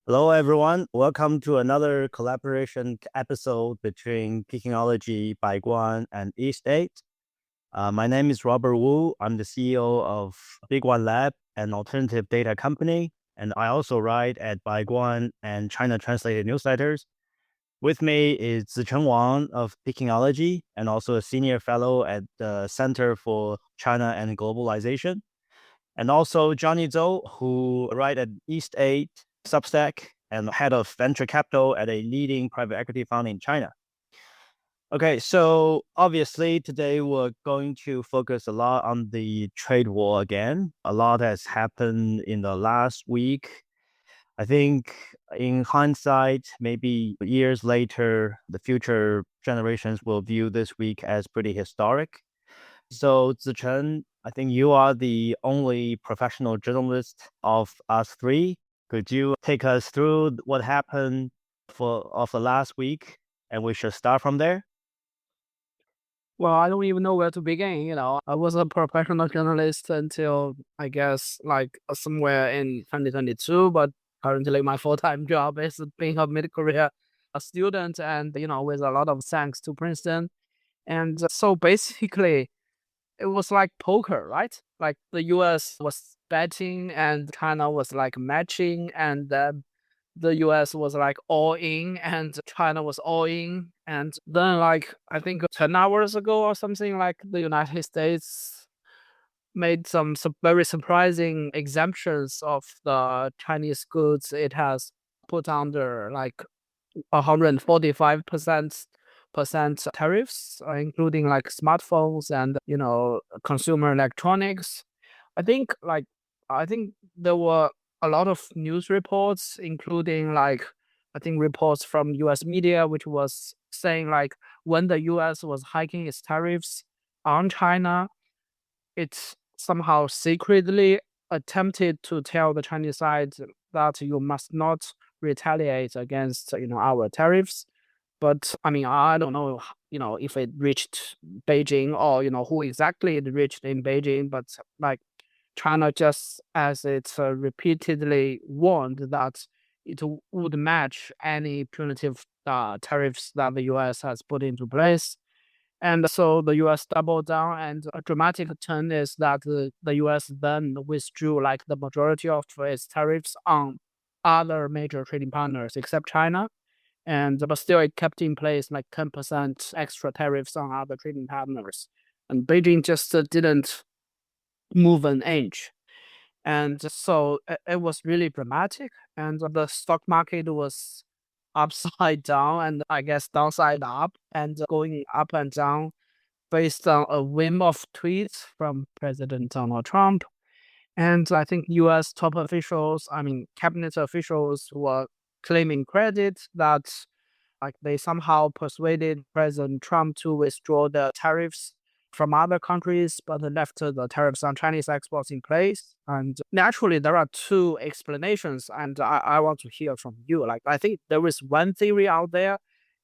Hello, everyone. Welcome to another collaboration episode between Pekinology, Baiguan, and East 8. My name is Robert Wu. I'm the CEO of Big One Lab, an alternative data company, and I also write at Baiguan and China Translated newsletters. With me is Zicheng Wang of Pekinology and also a senior fellow at the Center for China and Globalization. And also Johnny Zhou, who write at East 8 Substack and head of venture capital at a leading private equity fund in China. Okay, so obviously today we're going to focus a lot on the trade war again. A lot has happened in the last week. I think in hindsight, maybe years later, the future generations will view this week as pretty historic. So, Zichen, I think you are the only professional journalist of us three. Could you take us through what happened of the last week? And we should start from there. Well, I don't even know where to begin. I was a professional journalist until I guess somewhere in 2022, but currently my full-time job is being a mid-career student and, with a lot of thanks to Princeton. And so basically, it was like poker, right? Like the US was betting and China was like matching, and the US was like all in and China was all in. And then, like, I think 10 hours ago or something, like the United States made some very surprising exemptions of the Chinese goods it has put under like 145% tariffs, including like smartphones and consumer electronics. I think like I think there were a lot of news reports, including like I think reports from U.S. media, which was saying like when the U.S. was hiking its tariffs on China, it somehow secretly attempted to tell the Chinese side that you must not retaliate against our tariffs. But I mean, I don't know, if it reached Beijing or who exactly it reached in Beijing. But like China, just as it repeatedly warned that it would match any punitive tariffs that the U.S. has put into place. And so the US doubled down, and a dramatic turn is that the US then withdrew like the majority of its tariffs on other major trading partners except China. And but still it kept in place like 10% extra tariffs on other trading partners. And Beijing just didn't move an inch. And so it was really dramatic. And the stock market was upside down and I guess downside up and going up and down based on a whim of tweets from President Donald Trump. And I think US top officials, I mean, cabinet officials were claiming credit that like they somehow persuaded President Trump to withdraw the tariffs from other countries, but left the tariffs on Chinese exports in place. And naturally, there are two explanations, and I want to hear from you. Like, I think there is one theory out there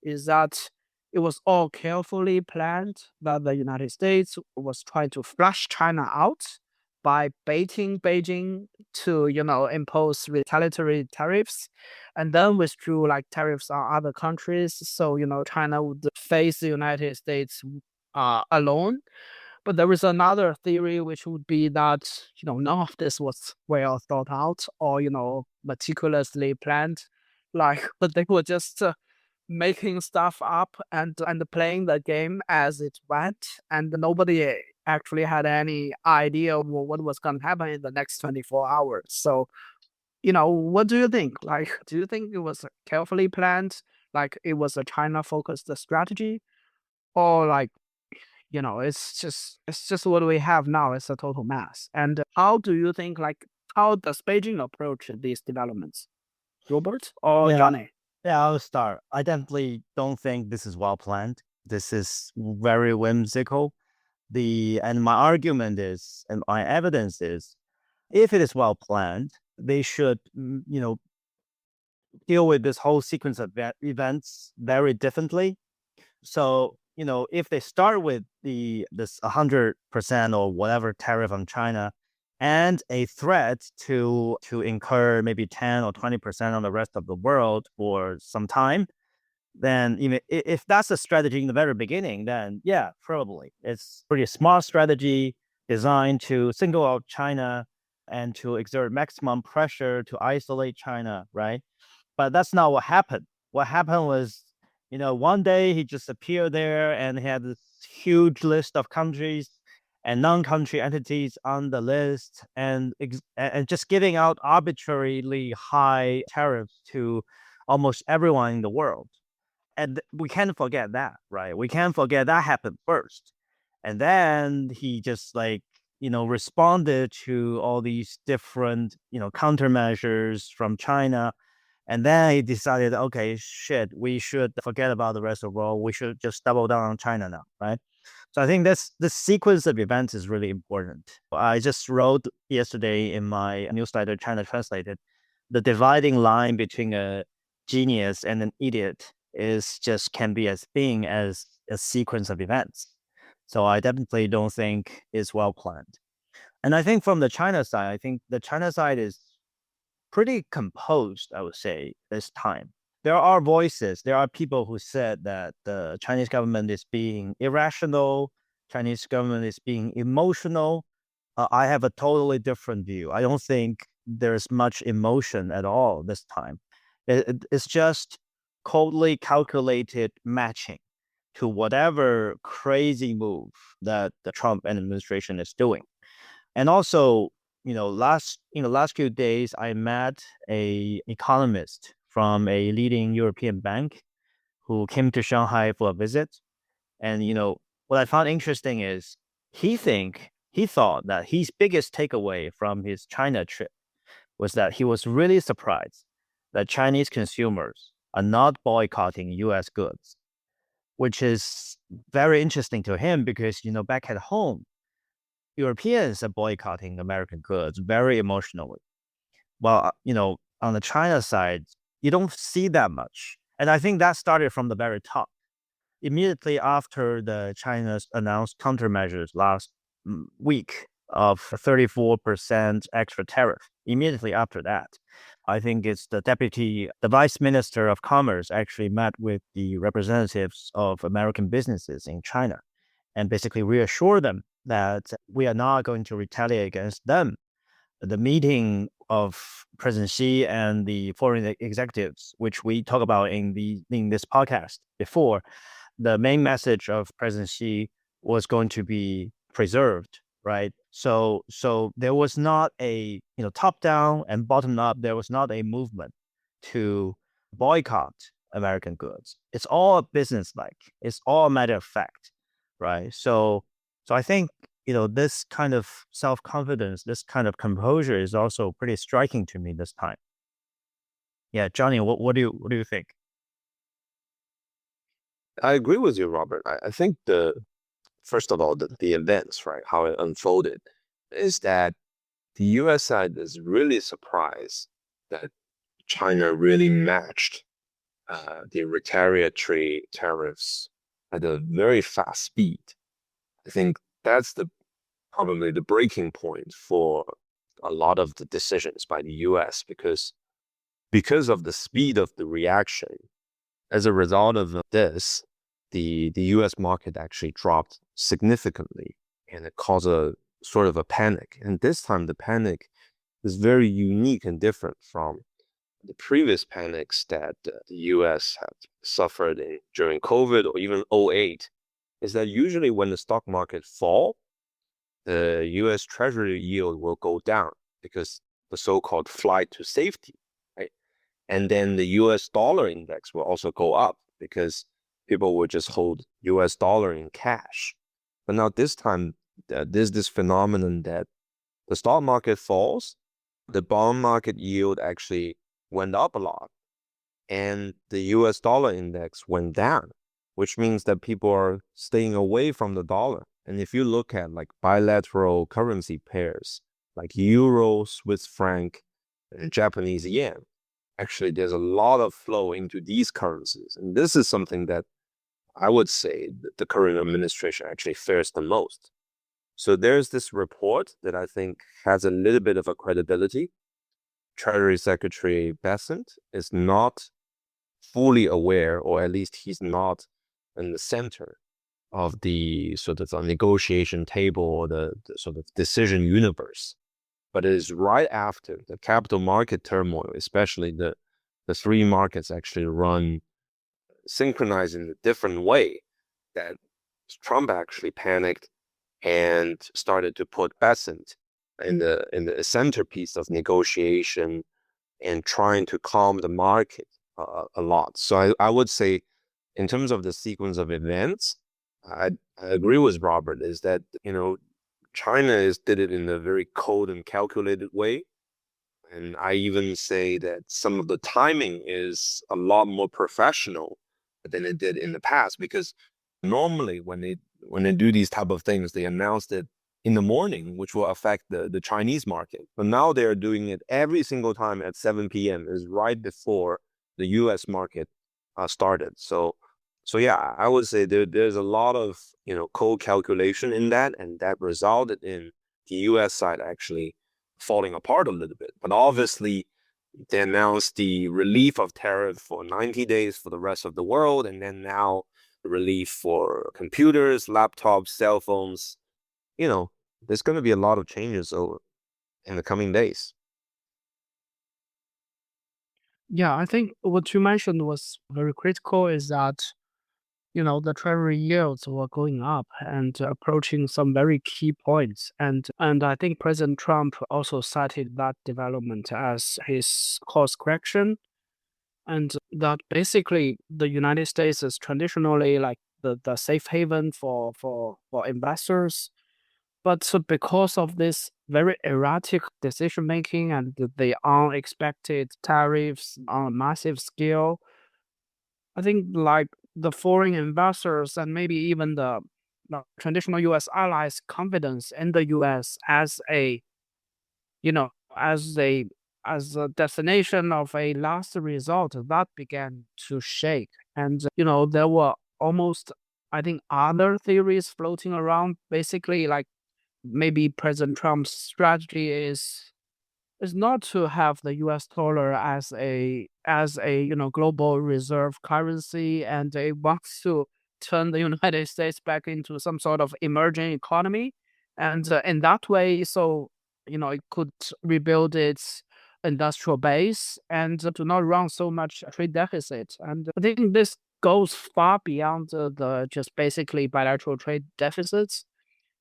is that it was all carefully planned, that the United States was trying to flush China out by baiting Beijing to, impose retaliatory tariffs and then withdrew like tariffs on other countries. So, China would face the United States alone. But there is another theory, which would be that, none of this was well thought out or, meticulously planned. Like, but they were just making stuff up and playing the game as it went, and nobody actually had any idea what was going to happen in the next 24 hours. So, what do you think? Like, do you think it was carefully planned, like it was a China focused strategy, or like, it's just what we have now. It's a total mess. And how do you think, like, how does Beijing approach these developments? Robert or Yeah, Johnny? yeah, I'll start. I definitely don't think this is well planned. This is very whimsical. And my argument is, and my evidence is, if it is well planned, they should, deal with this whole sequence of events very differently. So, if they start with this 100% or whatever tariff on China, and a threat to incur maybe 10 or 20% on the rest of the world for some time, then even if that's a strategy in the very beginning, then yeah, probably it's pretty smart strategy designed to single out China and to exert maximum pressure to isolate China, right? But that's not what happened. What happened was, one day he just appeared there and he had this huge list of countries and non-country entities on the list, and just giving out arbitrarily high tariffs to almost everyone in the world. And we can't forget that, right? We can't forget that happened first. And then he just responded to all these different, countermeasures from China. And then he decided, okay, shit, we should forget about the rest of the world. We should just double down on China now, right? So I think this sequence of events is really important. I just wrote yesterday in my newsletter, China Translated, the dividing line between a genius and an idiot is just can be as being as a sequence of events. So I definitely don't think it's well planned. And I think from the China side, I think the China side is pretty composed, I would say, this time. There are voices, there are people who said that the Chinese government is being irrational, Chinese government is being emotional. I have a totally different view. I don't think there's much emotion at all this time. It's just coldly calculated matching to whatever crazy move that the Trump administration is doing. And also, last few days, I met a economist from a leading European bank who came to Shanghai for a visit. And what I found interesting is he thought that his biggest takeaway from his China trip was that he was really surprised that Chinese consumers are not boycotting U.S. goods, which is very interesting to him because back at home, Europeans are boycotting American goods very emotionally. Well, on the China side, you don't see that much. And I think that started from the very top. Immediately after the China's announced countermeasures last week of 34% extra tariff, immediately after that, I think it's the vice minister of commerce actually met with the representatives of American businesses in China and basically reassure them that we are not going to retaliate against them. The meeting of President Xi and the foreign executives, which we talk about in this podcast before, the main message of President Xi was going to be preserved, right? So there was not a top down and bottom up. There was not a movement to boycott American goods. It's all business like. It's all a matter of fact, right? So I think this kind of self confidence, this kind of composure is also pretty striking to me this time. Yeah, Johnny, what do you think? I agree with you, Robert. I think first of all, the events, right, how it unfolded, is that the U.S. side is really surprised that China really matched the retaliatory tariffs at a very fast speed. I think that's probably the breaking point for a lot of the decisions by the U.S. because of the speed of the reaction. As a result of this, the U.S. market actually dropped significantly, and it caused a sort of a panic. And this time, the panic is very unique and different from the previous panics that the U.S. had suffered during COVID or even '08. Is that usually when the stock market fall, the U.S. Treasury yield will go down because the so-called flight to safety, right? And then the U.S. dollar index will also go up because people will just hold U.S. dollar in cash. But now this time, there's this phenomenon that the stock market falls, the bond market yield actually went up a lot, and the U.S. dollar index went down, which means that people are staying away from the dollar. And if you look at like bilateral currency pairs, like euro, Swiss franc, and Japanese yen, actually there's a lot of flow into these currencies. And this is something that I would say that the current administration actually fears the most. So there's this report that I think has a little bit of a credibility. Treasury Secretary Bessent is not fully aware, or at least he's not in the center of the sort of the negotiation table or the sort of decision universe. But it is right after the capital market turmoil, especially the three markets actually run synchronized in a different way, that Trump actually panicked and started to put Bessent in the centerpiece of negotiation and trying to calm the market a lot. So I would say, in terms of the sequence of events, I agree with Robert, is that, China did it in a very cold and calculated way. And I even say that some of the timing is a lot more professional than it did in the past, because normally when they do these type of things, they announce it in the morning, which will affect the Chinese market. But now they're doing it every single time at 7 p.m. is right before the U.S. market started. So yeah, I would say there's a lot of cold calculation in that, and that resulted in the U.S. side actually falling apart a little bit. But obviously, they announced the relief of tariff for 90 days for the rest of the world, and then now relief for computers, laptops, cell phones. There's going to be a lot of changes in the coming days. Yeah, I think what you mentioned was very critical is that, the treasury yields were going up and approaching some very key points. And I think President Trump also cited that development as his course correction. And that basically the United States is traditionally like the safe haven for investors. But so because of this very erratic decision making and the unexpected tariffs on a massive scale, I think like the foreign investors and maybe even the traditional US allies' confidence in the US as a, you know, as a destination of a last resort, that began to shake. And there were almost, I think, other theories floating around, basically like maybe President Trump's strategy is not to have the US dollar as a global reserve currency, and it wants to turn the United States back into some sort of emerging economy, and in that way, so it could rebuild its industrial base and to not run so much trade deficit. And I think this goes far beyond the just basically bilateral trade deficits.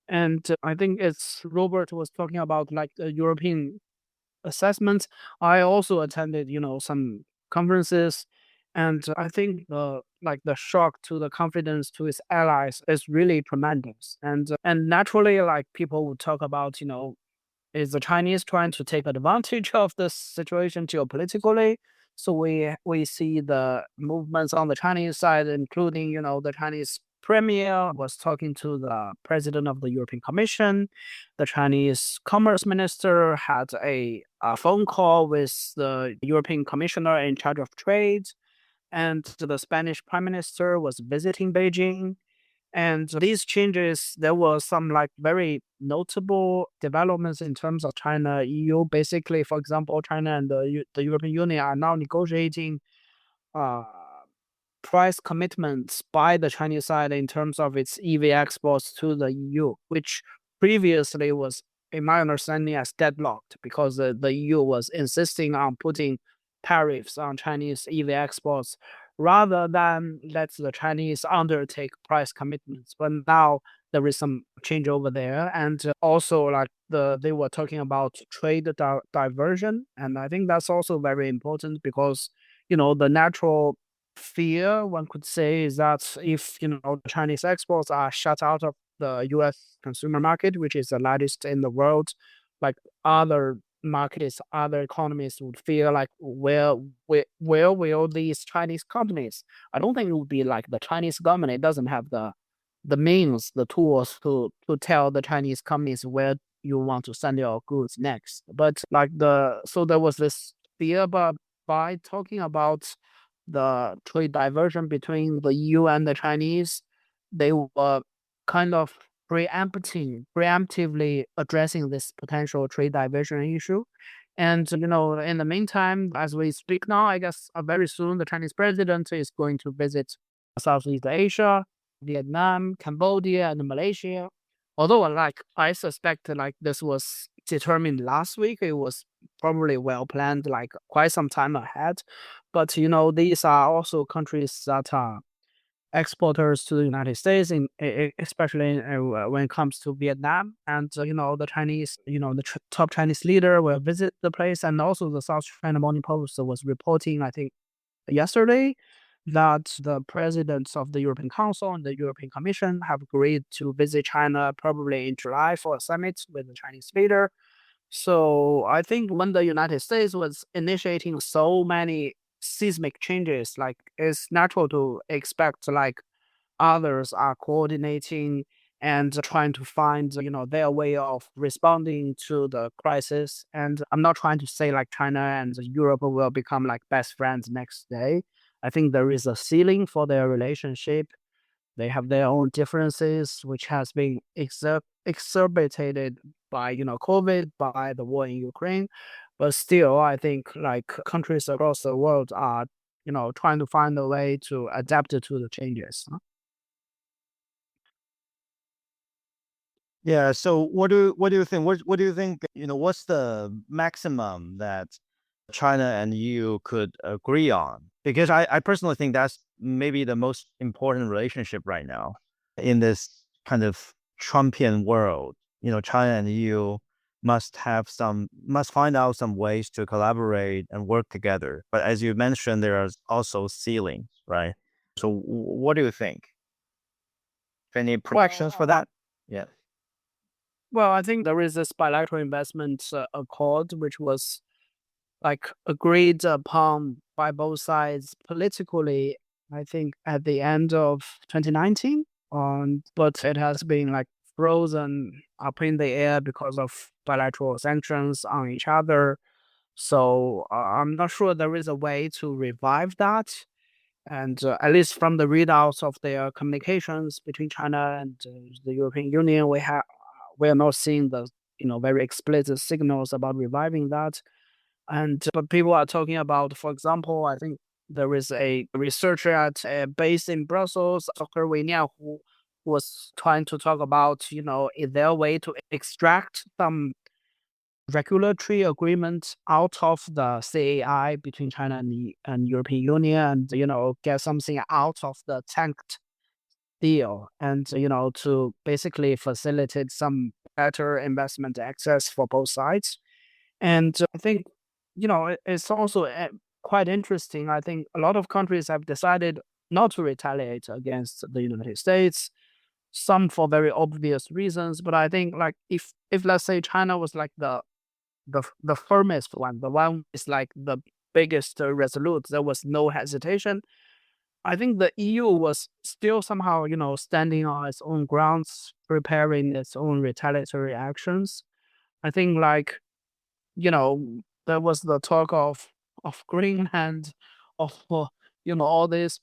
And I think it's Robert was talking about like the European assessments. I also attended, some conferences, and I think the shock to the confidence to its allies is really tremendous. And naturally, like people would talk about, is the Chinese trying to take advantage of this situation geopolitically? So we see the movements on the Chinese side, including the Chinese premier was talking to the president of the European Commission. The Chinese commerce minister had a phone call with the European commissioner in charge of trade, and the Spanish prime minister was visiting Beijing. And these changes, there were some like very notable developments in terms of China, EU. Basically, for example, China and the European Union are now negotiating uh, price commitments by the Chinese side in terms of its EV exports to the EU, which previously was, in my understanding, as deadlocked because the EU was insisting on putting tariffs on Chinese EV exports rather than let the Chinese undertake price commitments. But now there is some change over there, and also like they were talking about trade diversion, and I think that's also very important because the natural fear one could say is that if the Chinese exports are shut out of the U.S. consumer market, which is the largest in the world, like other markets, other economies would feel like where will these Chinese companies? I don't think it would be like the Chinese government. It doesn't have the means, the tools to tell the Chinese companies where you want to send your goods next. But like so there was this fear, but by talking about the trade diversion between the EU and the Chinese, they were kind of preemptively addressing this potential trade diversion issue. And in the meantime, as we speak now, I guess very soon the Chinese president is going to visit Southeast Asia, Vietnam, Cambodia, and Malaysia. Although, like, I suspect like this was determined last week, it was probably well planned, like quite some time ahead. But these are also countries that are exporters to the United States, especially when it comes to Vietnam. And the Chinese, the top Chinese leader will visit the place, and also the South China Morning Post was reporting, I think, yesterday, that the presidents of the European Council and the European Commission have agreed to visit China probably in July for a summit with the Chinese leader. So I think when the United States was initiating so many seismic changes, like it's natural to expect like others are coordinating and trying to find their way of responding to the crisis. And I'm not trying to say like China and Europe will become like best friends next day. I think there is a ceiling for their relationship. They have their own differences, which has been exacerbated by COVID, by the war in Ukraine. But still, I think like countries across the world are trying to find a way to adapt to the changes. Yeah. So what do you think? What do you think? What's the maximum that China and EU could agree on? Because I personally think that's maybe the most important relationship right now in this kind of Trumpian world. China and EU must find out some ways to collaborate and work together. But as you mentioned, there are also ceilings, right? So what do you think? Any projections for that? Yeah. Well, I think there is this bilateral investment accord, which was like agreed upon by both sides politically, I think at the end of 2019. But it has been like frozen up in the air because of bilateral sanctions on each other. So I'm not sure there is a way to revive that. And at least from the readouts of their communications between China and the European Union, we are not seeing the very explicit signals about reviving that. And but people are talking about, for example, I think there is a researcher based in Brussels, Dr. Wei Nian, who was trying to talk about, is there a way to extract some regulatory agreement out of the CAI between China and the European Union, and get something out of the tanked deal, and to basically facilitate some better investment access for both sides. And I think, it's also quite interesting. I think a lot of countries have decided not to retaliate against the United States, some for very obvious reasons. But I think like if let's say China was like the firmest one, the one is like the biggest resolute, there was no hesitation. I think the EU was still somehow, standing on its own grounds, preparing its own retaliatory actions. I think like there was the talk of Greenland, of all this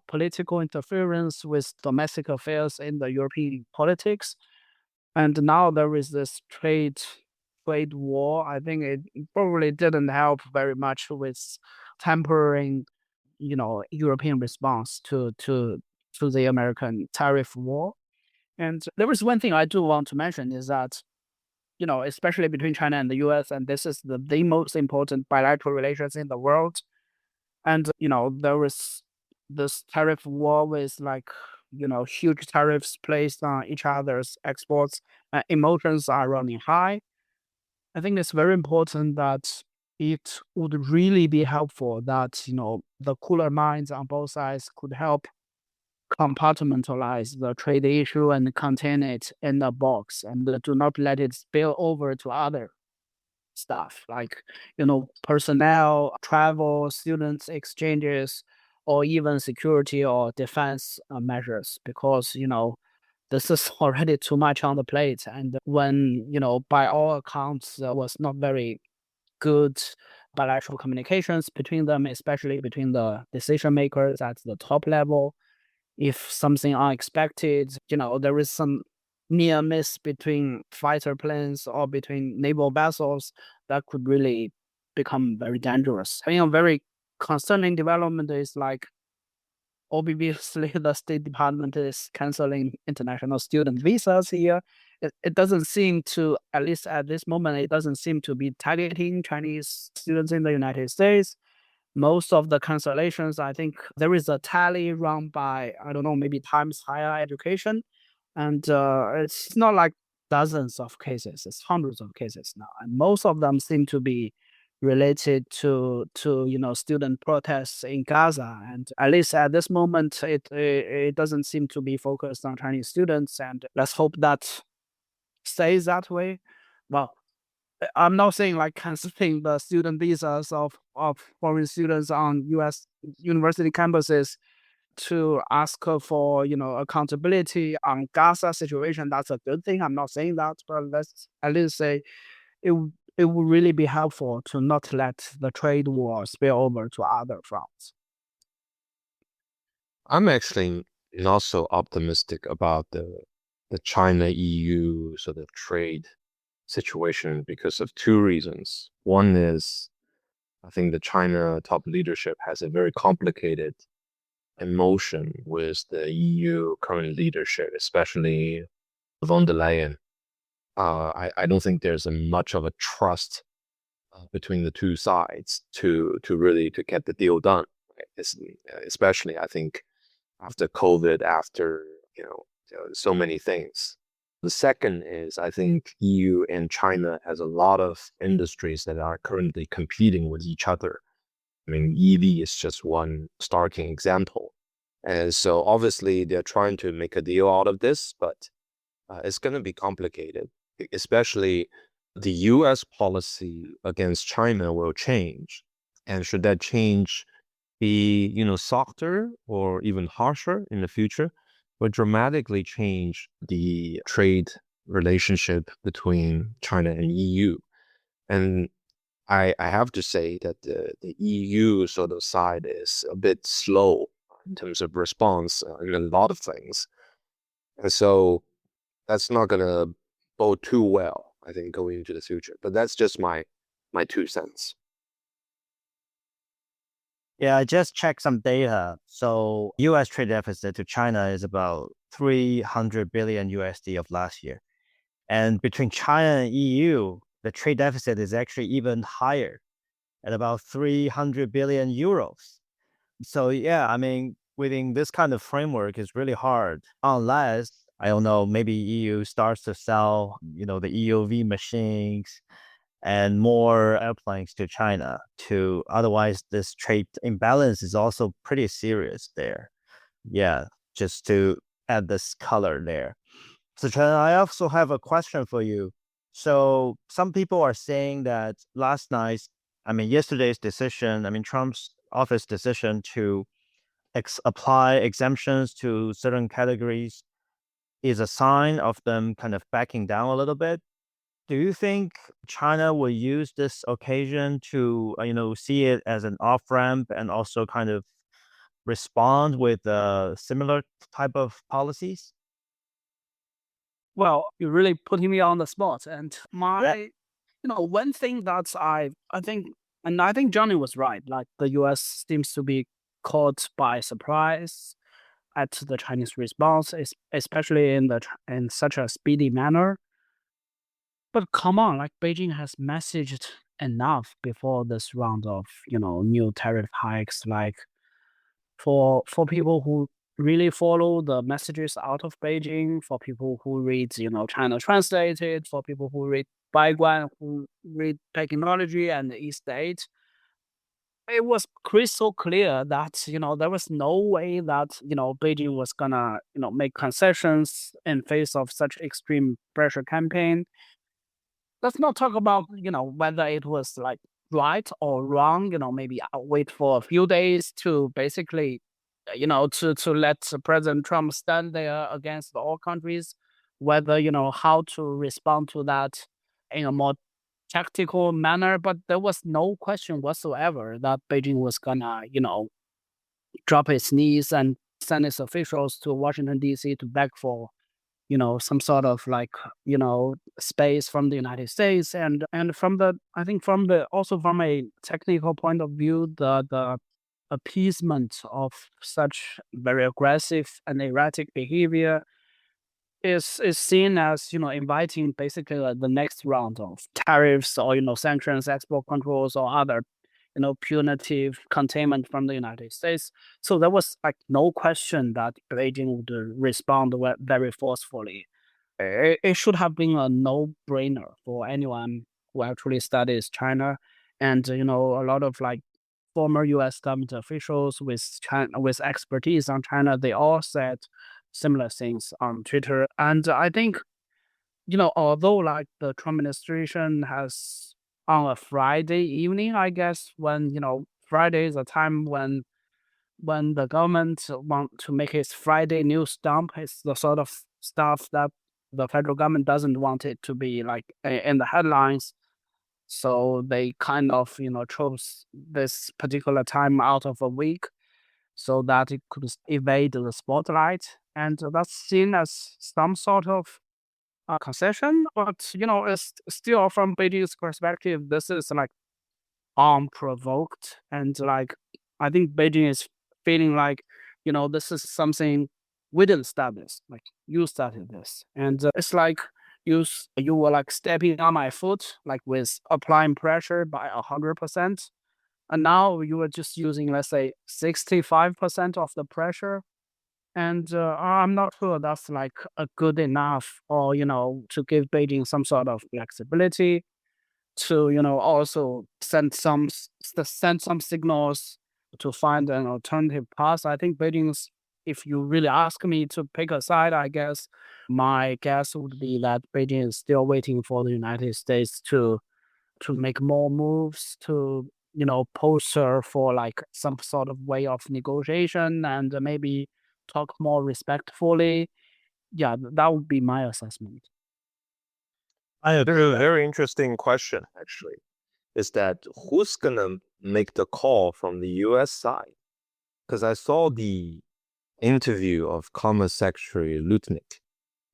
political interference with domestic affairs in the European politics, and now there is this trade war. I think it probably didn't help very much with tempering European response to the American tariff war. And there was one thing I do want to mention is that especially between China and the US, and this is the most important bilateral relations in the world. And, there was this tariff war with like, huge tariffs placed on each other's exports. Emotions are running high. I think it's very important that it would really be helpful that, the cooler minds on both sides could help compartmentalize the trade issue and contain it in a box, and do not let it spill over to other stuff like personnel, travel, students exchanges, or even security or defense measures, because this is already too much on the plate. And when by all accounts there was not very good bilateral communications between them, especially between the decision makers at the top level. If something unexpected, there is some near miss between fighter planes or between naval vessels, that could really become very dangerous. I mean, a very concerning development is like obviously the State Department is canceling international student visas here. It doesn't seem to, at least at this moment, it doesn't seem to be targeting Chinese students in the United States. Most of the cancellations, I think there is a tally run by, I don't know, maybe Times Higher Education. And it's not like dozens of cases, it's hundreds of cases now. And most of them seem to be related to student protests in Gaza. And at least at this moment, it doesn't seem to be focused on Chinese students. And let's hope that stays that way. Well, I'm not saying like canceling the student visas of foreign students on U.S. university campuses to ask for accountability on Gaza situation. That's a good thing. I'm not saying that, but let's at least say it would really be helpful to not let the trade war spill over to other fronts. I'm actually not so optimistic about the China EU sort of trade situation because of two reasons. One is I think the China top leadership has a very complicated emotion with the EU current leadership, especially von der Leyen. I don't think there's much of a trust between the two sides to really to get the deal done. Especially, I think after COVID, after so many things. The second is I think EU and China has a lot of industries that are currently competing with each other. I mean, EV is just one starking example. And so obviously they're trying to make a deal out of this, but it's going to be complicated, especially the US policy against China will change. And should that change be, softer or even harsher in the future, will dramatically change the trade relationship between China and EU. And I have to say that the EU sort of side is a bit slow in terms of response in a lot of things. And so that's not going to bode too well, I think, going into the future. But that's just my 2 cents. Yeah, I just checked some data. So US trade deficit to China is about 300 billion USD of last year. And between China and EU, the trade deficit is actually even higher at about 300 billion euros. So yeah, I mean, within this kind of framework is really hard unless, I don't know, maybe EU starts to sell, the EUV machines and more airplanes to China. To otherwise, this trade imbalance is also pretty serious there. Yeah, just to add this color there. So Chen, I also have a question for you. So some people are saying that yesterday's decision, Trump's office decision to apply exemptions to certain categories is a sign of them kind of backing down a little bit. Do you think China will use this occasion to, see it as an off ramp and also kind of respond with similar type of policies? Well, you're really putting me on the spot. And Yeah. one thing that I think, and I think Johnny was right, like the US seems to be caught by surprise at the Chinese response, especially in such a speedy manner. But come on, like Beijing has messaged enough before this round of new tariff hikes, like for people who really follow the messages out of Beijing, for people who read China Translated, for people who read Baiguan, who read technology and East Eight. It was crystal clear that there was no way that Beijing was gonna make concessions in face of such extreme pressure campaign. Let's not talk about whether it was like right or wrong. Maybe I'll wait for a few days to basically to let President Trump stand there against all countries, whether how to respond to that in a more tactical manner. But there was no question whatsoever that Beijing was gonna drop its knees and send its officials to Washington D.C. to beg for some sort of like, space from the United States. And from the, I think from the, also from a technical point of view, the appeasement of such very aggressive and erratic behavior is seen as, inviting basically like the next round of tariffs or, sanctions, export controls, or other, punitive containment from the United States. So there was like no question that Beijing would respond very forcefully. It should have been a no-brainer for anyone who actually studies China. And, a lot of like former US government officials with China, with expertise on China, they all said similar things on Twitter. And I think, although like the Trump administration has, on a Friday evening, I guess, when, Friday is a time when the government want to make its Friday news dump, it's the sort of stuff that the federal government doesn't want it to be like in the headlines. So they kind of, chose this particular time out of a week so that it could evade the spotlight. And that's seen as some sort of concession. But, it's still, from Beijing's perspective, this is like unprovoked. And like, I think Beijing is feeling like, this is something we didn't start this, like you started this. And it's like you were like stepping on my foot, like with applying pressure by 100%. And now you are just using, let's say, 65% of the pressure. And I'm not sure that's like a good enough, or, to give Beijing some sort of flexibility to, also send some signals to find an alternative path. I think Beijing's, if you really ask me to pick a side, I guess my guess would be that Beijing is still waiting for the United States to make more moves, to, poster for like some sort of way of negotiation, and maybe talk more respectfully. Yeah, that would be my assessment. I There's agree. a very interesting question, actually, is that who's gonna make the call from the US side? Because I saw the interview of Commerce Secretary Lutnick.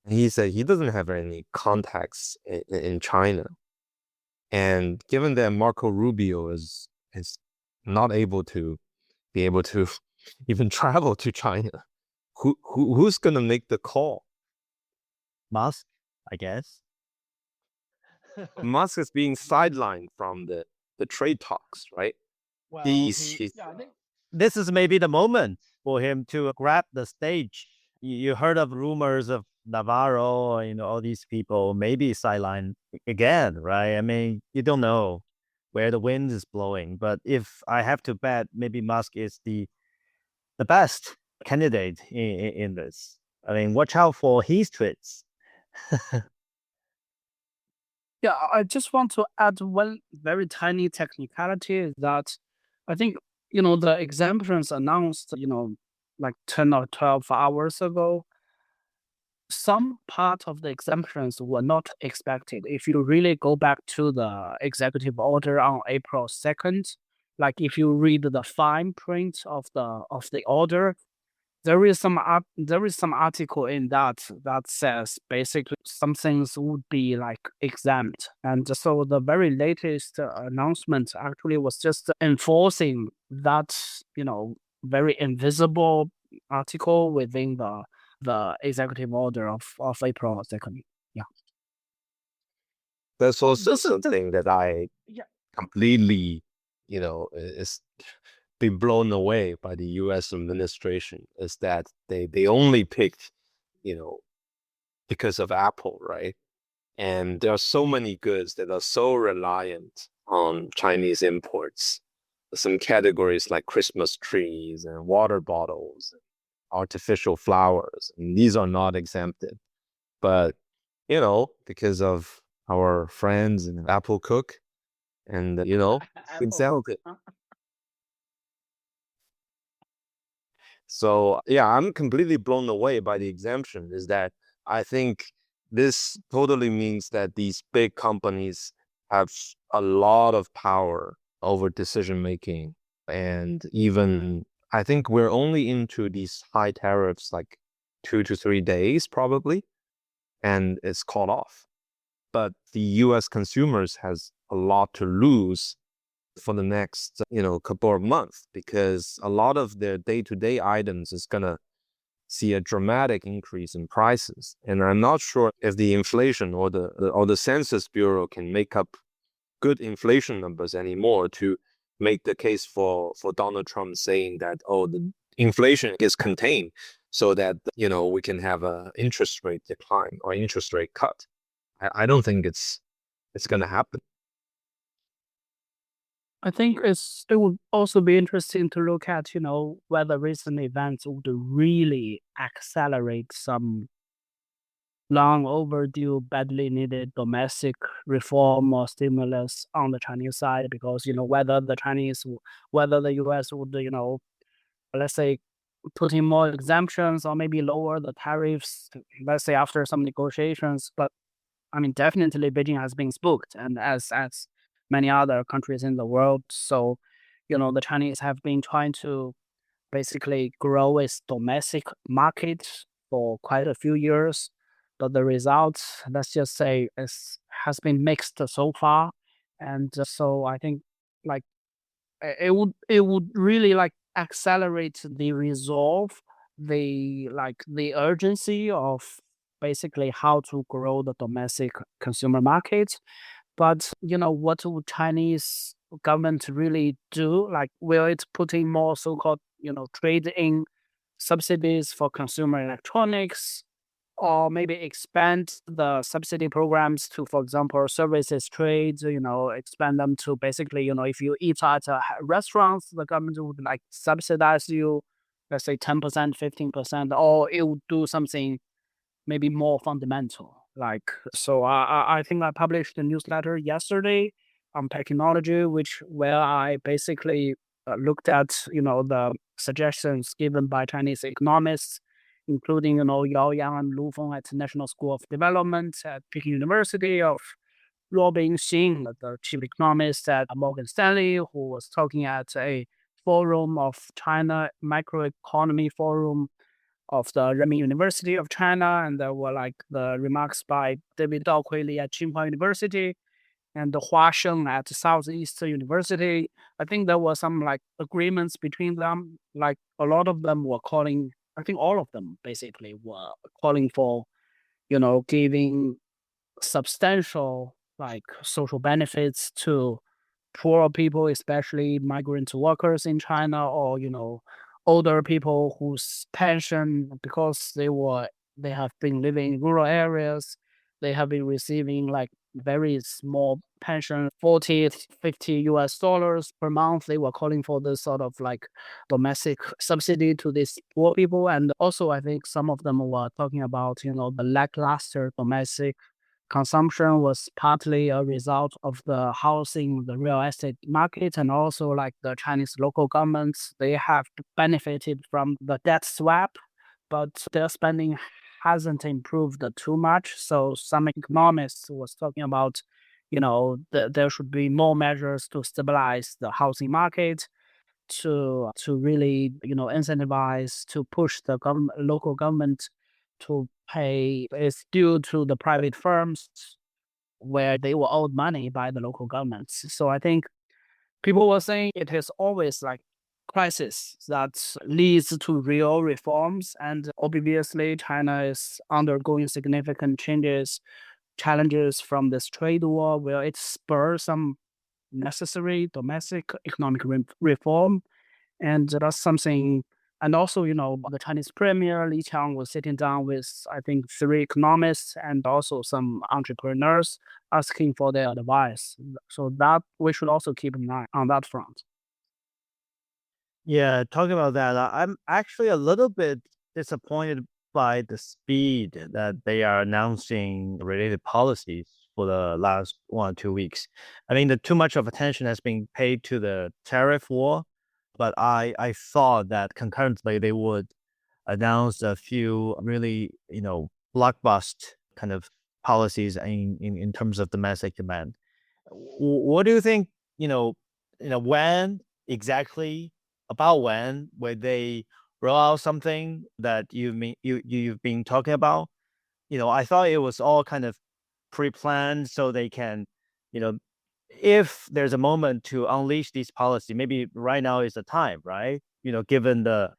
He said he doesn't have any contacts in China. And given that Marco Rubio is not able to be able to even travel to China, who's gonna make the call? Musk, I guess. Musk is being sidelined from the trade talks, right? Well, He's yeah, I think this is maybe the moment for him to grab the stage. You heard of rumors of Navarro, all these people maybe sideline again, right? I mean, you don't know where the wind is blowing, but if I have to bet, maybe Musk is the best candidate in this. I mean, watch out for his tweets. Yeah, I just want to add one very tiny technicality, is that I think, the exemptions announced, like 10 or 12 hours ago, some part of the exemptions were not expected. If you really go back to the executive order on April 2nd, like if you read the fine print of the order, there is some article in that says basically some things would be like exempt. And so the very latest announcement actually was just enforcing that, very invisible article within the executive order of April 2nd. Yeah. That's also This is something that I yeah. completely, is been blown away by the US administration, is that they only picked, because of Apple, right? And there are so many goods that are so reliant on Chinese imports. Some categories like Christmas trees and water bottles, artificial flowers, and these are not exempted. But, because of our friends in Apple Cook, and, exempted. So yeah, I'm completely blown away by the exemption. Is that I think this totally means that these big companies have a lot of power over decision making. And even I think we're only into these high tariffs like 2 to 3 days probably. and it's called off. But the US consumers has a lot to lose for the next, couple of months, because a lot of their day-to-day items is gonna see a dramatic increase in prices. And I'm not sure if the inflation or the Census Bureau can make up good inflation numbers anymore to make the case for Donald Trump saying that, oh, the inflation is contained so that, we can have a interest rate decline or interest rate cut. I don't think it's going to happen. I think it would also be interesting to look at, whether recent events would really accelerate some long overdue, badly needed domestic reform or stimulus on the Chinese side, because, whether the US would, let's say, put in more exemptions or maybe lower the tariffs, let's say after some negotiations. But I mean, definitely Beijing has been spooked, and as many other countries in the world. So, the Chinese have been trying to basically grow its domestic market for quite a few years, but the results, let's just say, has been mixed so far. And so I think, like, it would really like accelerate the resolve, the urgency of basically how to grow the domestic consumer market. But what would Chinese government really do? Like, will it put in more so-called trade-in subsidies for consumer electronics, or maybe expand the subsidy programs to, for example, services trades, expand them to basically, if you eat at a restaurant, the government would like subsidize you, let's say 10%, 15%, or it would do something maybe more fundamental. Like, so I think I published a newsletter yesterday on technology, where I basically looked at, the suggestions given by Chinese economists, including, Yao Yang and Lu Feng at National School of Development at Peking University, of Robin Xing, the chief economist at Morgan Stanley, who was talking at a forum of China Microeconomy Forum of the Renmin University of China, and there were like the remarks by David Daoquili at Tsinghua University and the Hua Sheng at Southeast University. I think there were some like agreements between them. Like a lot of them were calling, I think all of them basically were calling for, giving substantial like social benefits to poor people, especially migrant workers in China, or older people whose pension, because they have been living in rural areas, they have been receiving like very small pension, 40, 50 US dollars per month. They were calling for this sort of like domestic subsidy to these poor people. And also I think some of them were talking about, the lackluster domestic consumption was partly a result of the housing, the real estate market, and also like the Chinese local governments. They have benefited from the debt swap, but their spending hasn't improved too much. So some economists was talking about, there should be more measures to stabilize the housing market, to really incentivize, to push the local government to pay its due to the private firms where they were owed money by the local governments. So I think people were saying it is always like crisis that leads to real reforms, and obviously China is undergoing significant challenges from this trade war, where it spurs some necessary domestic economic reform. And that's something. And also, the Chinese premier Li Qiang was sitting down with, I think, 3 economists and also some entrepreneurs, asking for their advice. So that we should also keep an eye on that front. Yeah, talking about that, I'm actually a little bit disappointed by the speed that they are announcing related policies for the last 1 or 2 weeks. I mean, the too much of attention has been paid to the tariff war, but I thought that concurrently they would announce a few really, blockbuster kind of policies in terms of domestic demand. What do you think, when exactly, about when will they roll out something that you've been talking about? I thought it was all kind of pre-planned so they can, you know, if there's a moment to unleash this policy, maybe right now is the time, right? Given the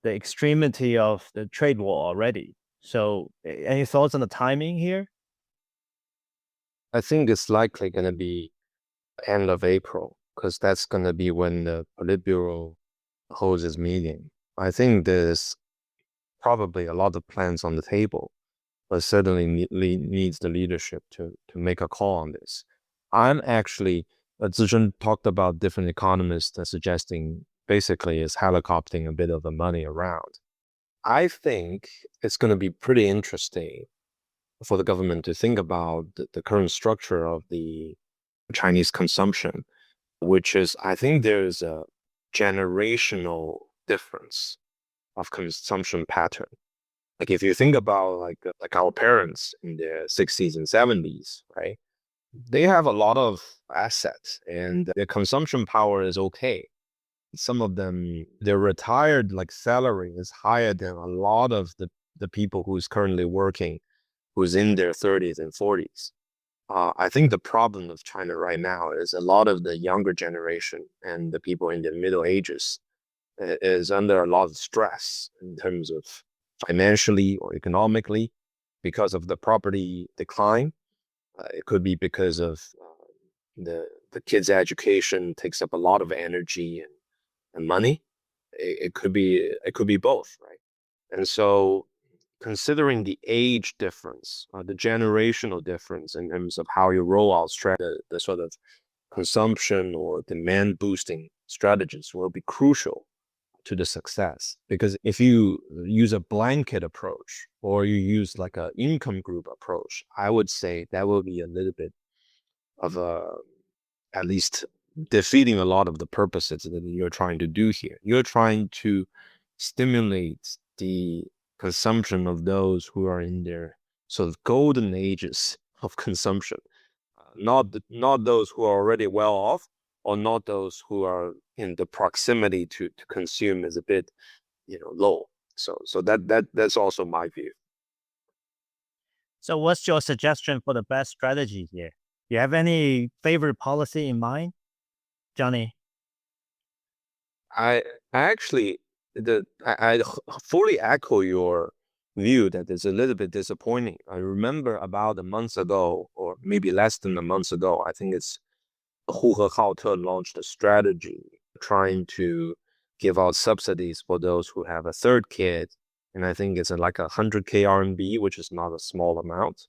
extremity of the trade war already. So, any thoughts on the timing here? I think it's likely going to be end of April because that's going to be when the Politburo holds its meeting. I think there's probably a lot of plans on the table, but certainly needs the leadership to make a call on this. I'm actually, Zizhen talked about different economists suggesting basically is helicoptering a bit of the money around. I think it's going to be pretty interesting for the government to think about the current structure of the Chinese consumption, which is, I think there's a generational difference of consumption pattern. Like if you think about like our parents in their 60s and 70s, right? They have a lot of assets and their consumption power is okay. Some of them, their retired salary is higher than a lot of the people who's currently working, who's in their 30s and 40s. I think the problem of China right now is a lot of the younger generation and the people in the middle ages is under a lot of stress in terms of financially or economically because of the property decline. It could be because of the kids' education takes up a lot of energy and money. It could be both, right? And so considering the age difference, the generational difference in terms of how you roll out the sort of consumption or demand boosting strategies will be crucial to the success. Because if you use a blanket approach or you use like an income group approach, I would say that will be a little bit of at least defeating a lot of the purposes that you're trying to do here. You're trying to stimulate the consumption of those who are in their sort of golden ages of consumption, not those who are already well off, or not those who are in the proximity to consume is a bit low. So that's also my view. So, what's your suggestion for the best strategy here? You have any favorite policy in mind, Johnny? I actually I fully echo your view that it's a little bit disappointing. I remember about a month ago, or maybe less than a month ago, I think it's Hu He launched a strategy trying to give out subsidies for those who have a third kid. And I think it's like 100K RMB, which is not a small amount.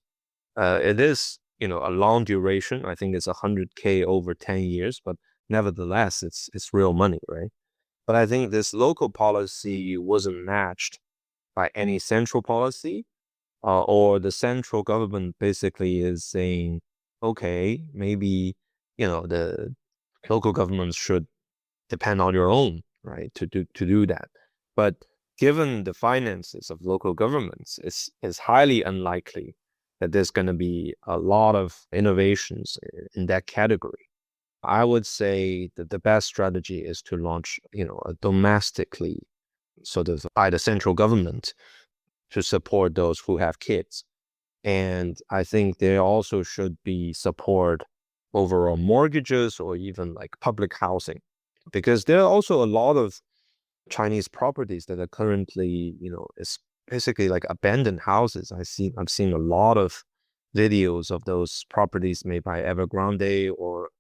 It is, a long duration. I think it's 100K over 10 years, but nevertheless, it's real money, right? But I think this local policy wasn't matched by any central policy, or the central government basically is saying, okay, maybe, the local governments should depend on your own, right, to do that. But given the finances of local governments, it's highly unlikely that there's going to be a lot of innovations in that category. I would say that the best strategy is to launch, a domestically sort of by the central government to support those who have kids. And I think there also should be support overall mortgages or even like public housing, because there are also a lot of Chinese properties that are currently, it's basically like abandoned houses. I've seen a lot of videos of those properties made by Evergrande or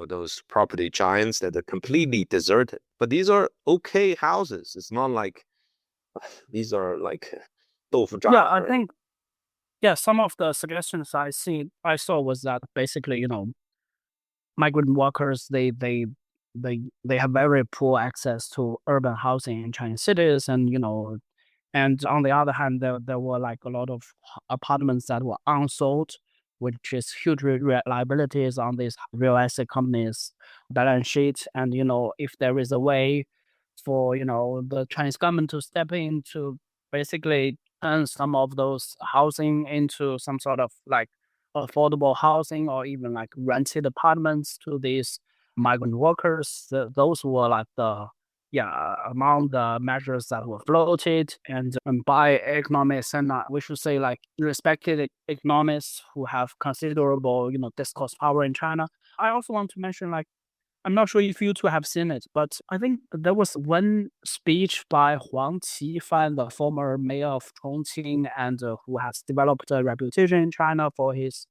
those property giants that are completely deserted. But these are okay houses. It's not like these are like豆腐 Yeah,渣, I right? think some of the suggestions I saw was that basically, migrant workers they have very poor access to urban housing in Chinese cities, and and on the other hand, there were like a lot of apartments that were unsold, which is huge liabilities on these real estate companies' balance sheet. And if there is a way for the Chinese government to step in to basically turn some of those housing into some sort of like affordable housing, or even like rented apartments to these migrant workers, those were like the among the measures that were floated and by economists and we should say like respected economists who have considerable, discourse power in China. I also want to mention like I'm not sure if you two have seen it, but I think there was one speech by Huang Qifan, the former mayor of Chongqing, and who has developed a reputation in China for his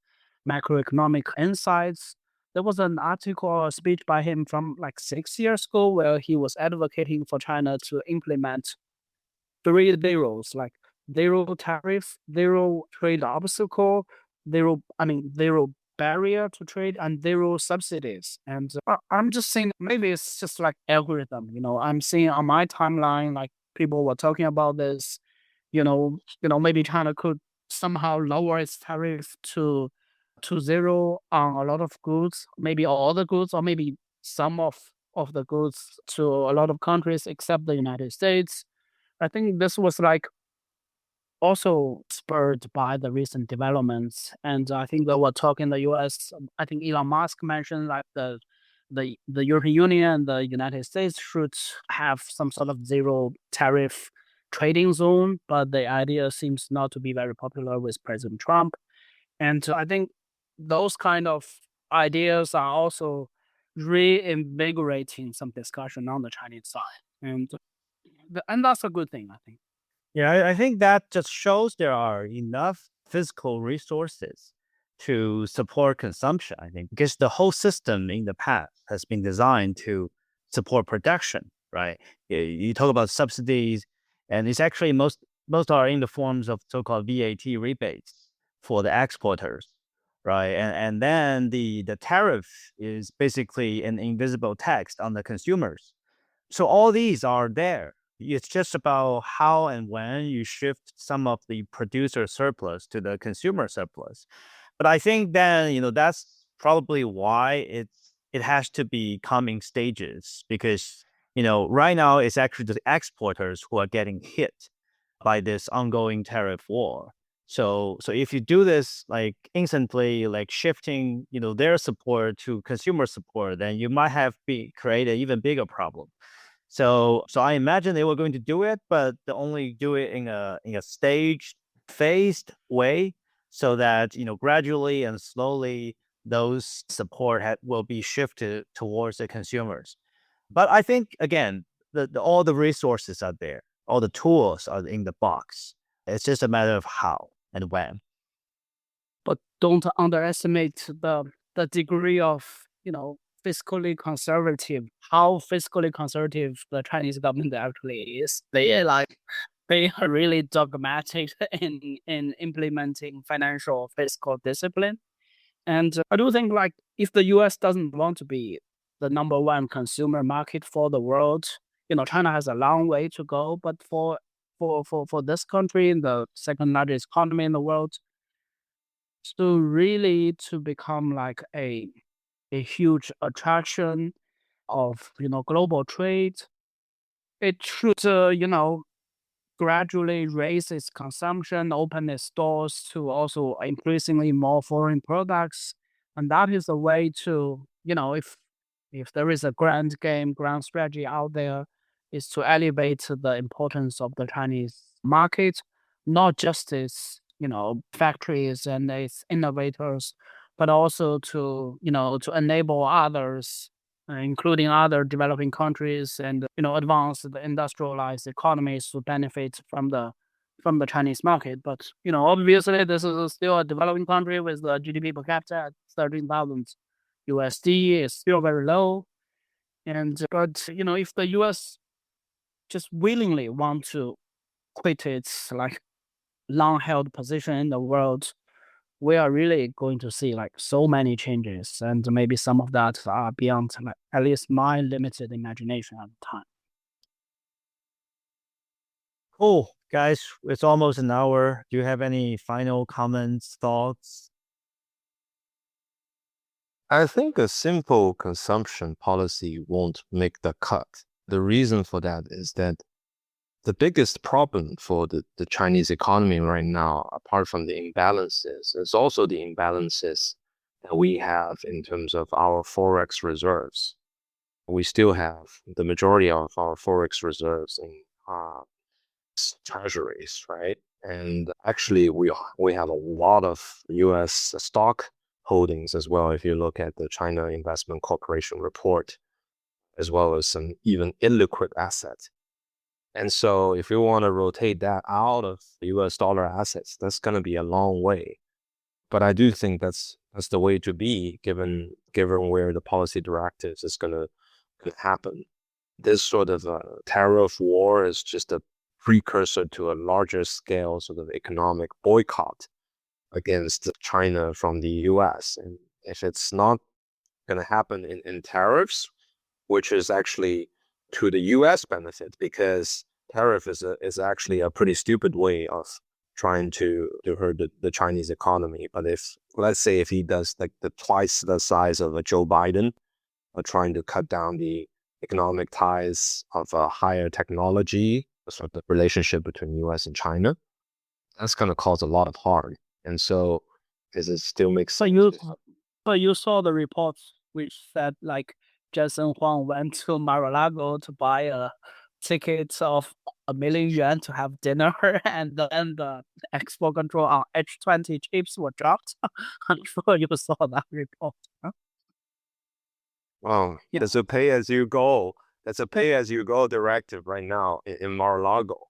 macroeconomic insights. There was an article or a speech by him from like 6 years ago where he was advocating for China to implement three zeros, like zero tariff, zero trade obstacle, zero barrier to trade, and zero subsidies. And I'm just saying maybe it's just like algorithm. I'm seeing on my timeline like people were talking about this. Maybe China could somehow lower its tariff to zero on a lot of goods, maybe all the goods, or maybe some of the goods to a lot of countries except the United States. I think this was like also spurred by the recent developments, and I think there were talk in the U.S. I think Elon Musk mentioned like the European Union and the United States should have some sort of zero tariff trading zone, but the idea seems not to be very popular with President Trump. And I think those kind of ideas are also reinvigorating some discussion on the Chinese side, and that's a good thing, I think. Yeah, I think that just shows there are enough physical resources to support consumption, I think, because the whole system in the past has been designed to support production, right? You talk about subsidies, and it's actually most are in the forms of so-called VAT rebates for the exporters, right? And then the tariff is basically an invisible tax on the consumers. So all these are there. It's just about how and when you shift some of the producer surplus to the consumer surplus. But I think then, that's probably why it has to be coming stages because, right now it's actually the exporters who are getting hit by this ongoing tariff war. So if you do this like instantly, like shifting, their support to consumer support, then you might have create an even bigger problem. So I imagine they were going to do it, but they only do it in a staged, phased way, so that gradually and slowly those support will be shifted towards the consumers. But I think again, all the resources are there, all the tools are in the box. It's just a matter of how and when. But don't underestimate the degree of fiscally conservative, how fiscally conservative the Chinese government actually is. They are really dogmatic in implementing financial fiscal discipline. And I do think like if the US doesn't want to be the number one consumer market for the world, China has a long way to go. But for this country, the second largest economy in the world, to really to become like a huge attraction of global trade, it should gradually raise its consumption, open its doors to also increasingly more foreign products. And that is a way to, if there is a grand strategy out there, is to elevate the importance of the Chinese market, not just its, factories and its innovators, but also to, to enable others, including other developing countries and advanced industrialized economies to benefit from the Chinese market. But obviously, this is still a developing country with the GDP per capita at 13,000 USD. It's still very low, and but if the US just willingly want to quit its like long held position in the world, we are really going to see like so many changes, and maybe some of that are beyond like, at least my limited imagination at the time. Cool, guys. It's almost an hour. Do you have any final comments, thoughts? I think a simple consumption policy won't make the cut. The reason for that is that the biggest problem for the Chinese economy right now, apart from the imbalances, is also the imbalances that we have in terms of our forex reserves. we still have the majority of our forex reserves in treasuries, right? And actually, we have a lot of U.S. stock holdings as well. If you look at the China Investment Corporation report, as well as some even illiquid assets. And so, if you want to rotate that out of U.S. dollar assets, that's going to be a long way. But I do think that's the way to be, given where the policy directives is going to happen. This sort of tariff war is just a precursor to a larger scale sort of economic boycott against China from the US. And if it's not going to happen in tariffs, which is actually to the US benefit, because tariff is actually a pretty stupid way of trying to hurt the Chinese economy. But let's say if he does like the twice the size of a Joe Biden, trying to cut down the economic ties of a higher technology, sort of the relationship between US and China, that's going to cause a lot of harm. And so, does it still make sense? But you saw the reports which said like Jason Huang went to Mar-a-Lago to buy a ticket of $1 million to have dinner, and then the export control on H20 chips were dropped. I'm sure you saw that report. Huh? Well, there's a pay as you go. That's a pay as you go directive right now in Mar-a-Lago.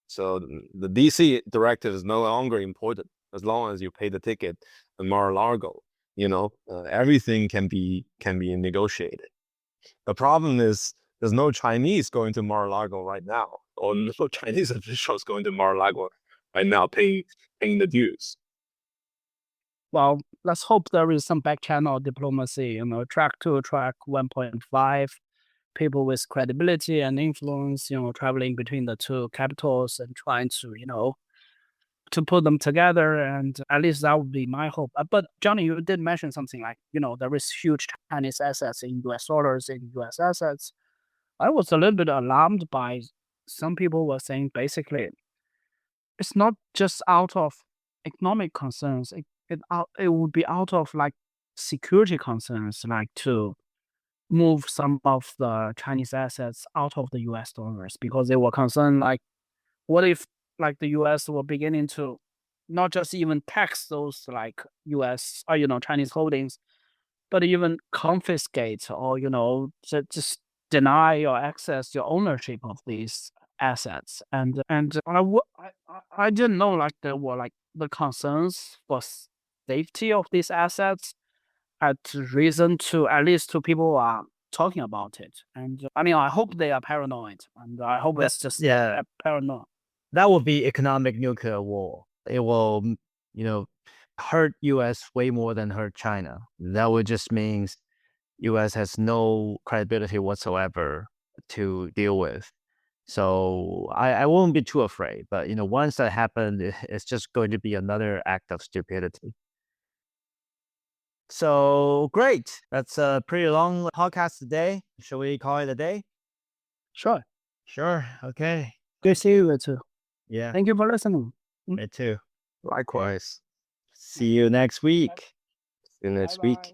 So the DC directive is no longer important as long as you pay the ticket in Mar-a-Lago. Everything can be negotiated. The problem is there's no Chinese going to Mar-a-Lago right now, or no Chinese officials going to Mar-a-Lago right now paying the dues. Well, let's hope there is some back channel diplomacy, track 2, track 1.5, people with credibility and influence, traveling between the two capitals and trying to, to put them together. And at least that would be my hope. But Johnny, you did mention something like, there is huge Chinese assets in US dollars, in US assets. I was a little bit alarmed by some people were saying basically it's not just out of economic concerns. It would be out of like security concerns, like to move some of the Chinese assets out of the US dollars, because they were concerned like, what if like the US were beginning to not just even tax those like US or Chinese holdings, but even confiscate or just deny your access, your ownership of these assets. And I didn't know like there were like the concerns for safety of these assets had reason to, at least to people are talking about it. And I mean, I hope they are paranoid, and I hope it's just paranoid. That will be economic nuclear war. It will, hurt US way more than hurt China. That would just means US has no credibility whatsoever to deal with. So I won't be too afraid. But once that happens, it's just going to be another act of stupidity. So great. That's a pretty long podcast today. Shall we call it a day? Sure. Okay. Good to see you too. Yeah. Thank you for listening. Me too. Likewise. See you next week. See you next week.